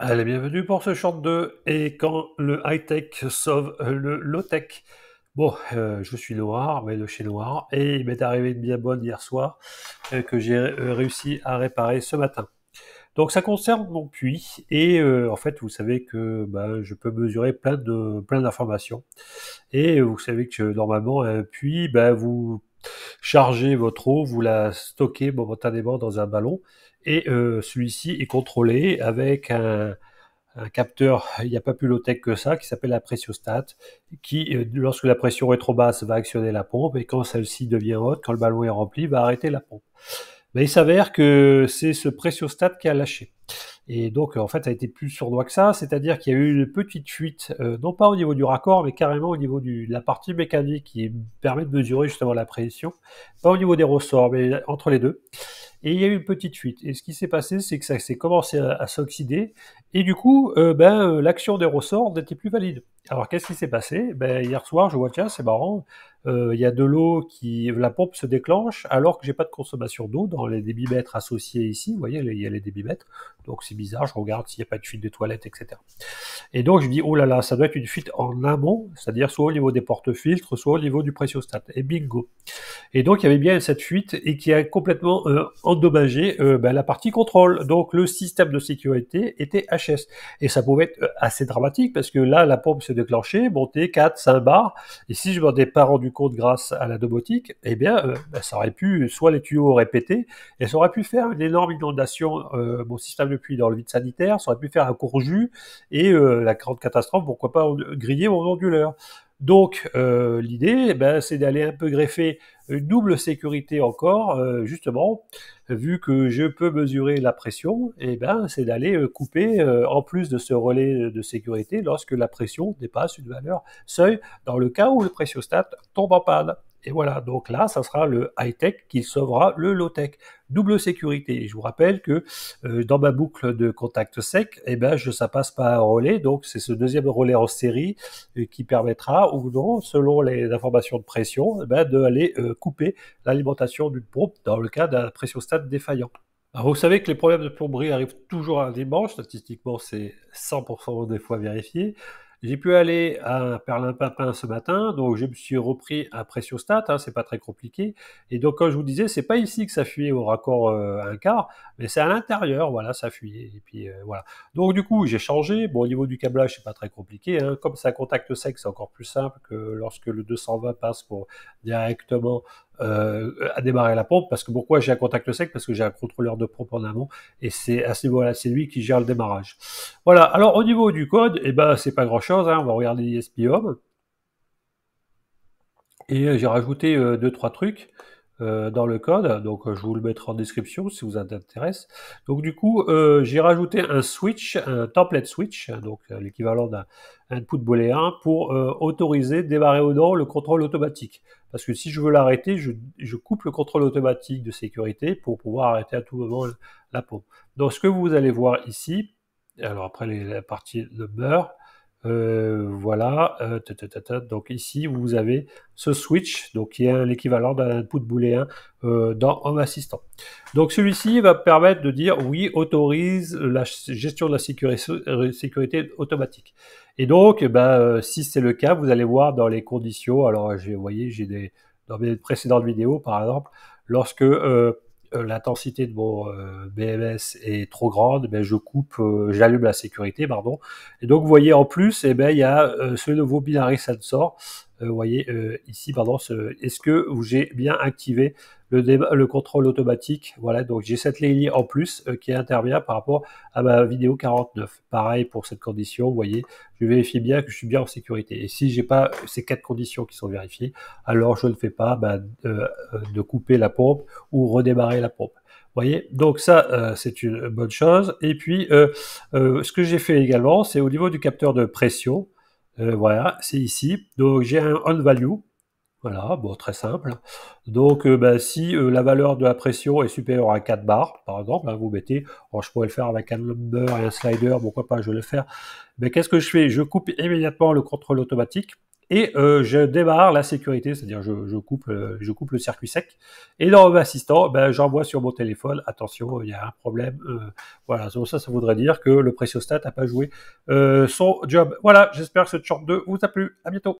Allez, bienvenue pour ce short 2 et quand le high-tech sauve le low-tech. Bon, je suis noir, mais de chez noir, et il m'est arrivé une bien bonne hier soir que j'ai réussi à réparer ce matin. Donc ça concerne mon puits et en fait vous savez que je peux mesurer plein d'informations et vous savez que normalement un puits, vous chargez votre eau, vous la stockez momentanément dans un ballon et celui-ci est contrôlé avec un capteur, il n'y a pas plus low-tech que ça, qui s'appelle la pressiostat, qui, lorsque la pression est trop basse, va actionner la pompe, et quand celle-ci devient haute, quand le ballon est rempli, va arrêter la pompe. Mais il s'avère que c'est ce pressiostat qui a lâché. Et donc, en fait, ça a été plus sournois que ça, c'est-à-dire qu'il y a eu une petite fuite, non pas au niveau du raccord, mais carrément au niveau de la partie mécanique qui permet de mesurer justement la pression, pas au niveau des ressorts, mais entre les deux. Et il y a eu une petite fuite. Et ce qui s'est passé, c'est que ça s'est commencé à s'oxyder. Et du coup, l'action des ressorts n'était plus valide. Alors, qu'est-ce qui s'est passé? Hier soir, je vois, tiens, c'est marrant, il y a de l'eau qui... La pompe se déclenche alors que j'ai pas de consommation d'eau dans les débitmètres associés ici. Vous voyez, il y a les débitmètres. Donc, c'est bizarre, je regarde s'il n'y a pas de fuite de toilettes, etc. Et donc, je dis, oh là là, ça doit être une fuite en amont, c'est-à-dire soit au niveau des porte-filtres, soit au niveau du pressiostat. Et bingo! Et donc il y avait bien cette fuite et qui a complètement endommagé la partie contrôle. Donc le système de sécurité était HS. Et ça pouvait être assez dramatique parce que là, la pompe se déclenchait, montait 4, 5 bars. Et si je m'en ai pas rendu compte grâce à la domotique, ça aurait pu, soit les tuyaux auraient pété, et ça aurait pu faire une énorme inondation, mon système de puits dans le vide sanitaire, ça aurait pu faire un courjus et la grande catastrophe, pourquoi pas griller mon onduleur. Donc l'idée, c'est d'aller un peu greffer une double sécurité encore, justement, vu que je peux mesurer la pression, c'est d'aller couper, en plus de ce relais de sécurité, lorsque la pression dépasse une valeur seuil, dans le cas où le pressiostat tombe en panne. Et voilà, donc là, ça sera le high-tech qui sauvera le low-tech. Double sécurité. Et je vous rappelle que dans ma boucle de contact sec, ça passe par un relais, donc c'est ce deuxième relais en série qui permettra ou non, selon les informations de pression, d'aller couper l'alimentation d'une pompe dans le cas d'un pressiostat défaillant. Alors vous savez que les problèmes de plomberie arrivent toujours un dimanche, statistiquement c'est 100% des fois vérifié. J'ai pu aller à Perlimpinpin ce matin, donc je me suis repris un pressiostat, hein, c'est pas très compliqué. Et donc comme je vous disais, c'est pas ici que ça fuyait au raccord un quart, mais c'est à l'intérieur, voilà, ça fuyait. Et puis voilà. Donc du coup j'ai changé. Bon, au niveau du câblage c'est pas très compliqué, hein. Comme c'est un contact sec, c'est encore plus simple que lorsque le 220 passe pour directement à démarrer la pompe. Parce que pourquoi j'ai un contact sec? Parce que j'ai un contrôleur de pompe en amont et c'est à ce niveau-là, c'est lui qui gère le démarrage. Voilà, alors au niveau du code, c'est pas grand-chose, hein. On va regarder l'ISP-Home. Et j'ai rajouté deux, trois trucs dans le code, donc je vous le mettrai en description si vous intéresse. Donc du coup, j'ai rajouté un switch, un template switch, donc l'équivalent d'un input booléen, pour autoriser, démarrer ou non le contrôle automatique. Parce que si je veux l'arrêter, je coupe le contrôle automatique de sécurité pour pouvoir arrêter à tout moment la pompe. Donc ce que vous allez voir ici, alors après la partie de beurre, voilà, donc ici vous avez ce switch, donc qui est l'équivalent d'un input booléen dans Home Assistant. Donc celui-ci va permettre de dire oui, autorise la gestion de la sécurité automatique. Et donc, si c'est le cas, vous allez voir dans les conditions. Alors, vous voyez, dans mes précédentes vidéos, par exemple, lorsque l'intensité de mon BMS est trop grande, je coupe, j'allume la sécurité, pardon. Et donc vous voyez en plus, il y a ce nouveau binary sensor. Vous voyez ici, pardon, est-ce que j'ai bien activé le contrôle automatique? Voilà, donc j'ai cette ligne en plus qui intervient par rapport à ma vidéo 49. Pareil pour cette condition, vous voyez, je vérifie bien que je suis bien en sécurité. Et si j'ai pas ces 4 conditions qui sont vérifiées, alors je ne fais pas de couper la pompe ou redémarrer la pompe. Vous voyez, donc ça, c'est une bonne chose. Et puis, ce que j'ai fait également, c'est au niveau du capteur de pression. Voilà, c'est ici. Donc, j'ai un on value. Voilà, bon, très simple. Donc, si la valeur de la pression est supérieure à 4 bars, par exemple, hein, vous mettez, je pourrais le faire avec un number et un slider, pourquoi pas, je vais le faire. Mais qu'est-ce que je fais? Je coupe immédiatement le contrôle automatique et je démarre la sécurité, c'est-à-dire je coupe le circuit sec. Et dans Home Assistant, ben, j'envoie sur mon téléphone, attention, il y a un problème. Voilà, donc ça voudrait dire que le Preciostat n'a pas joué son job. Voilà, j'espère que ce short 2 vous a plu. À bientôt.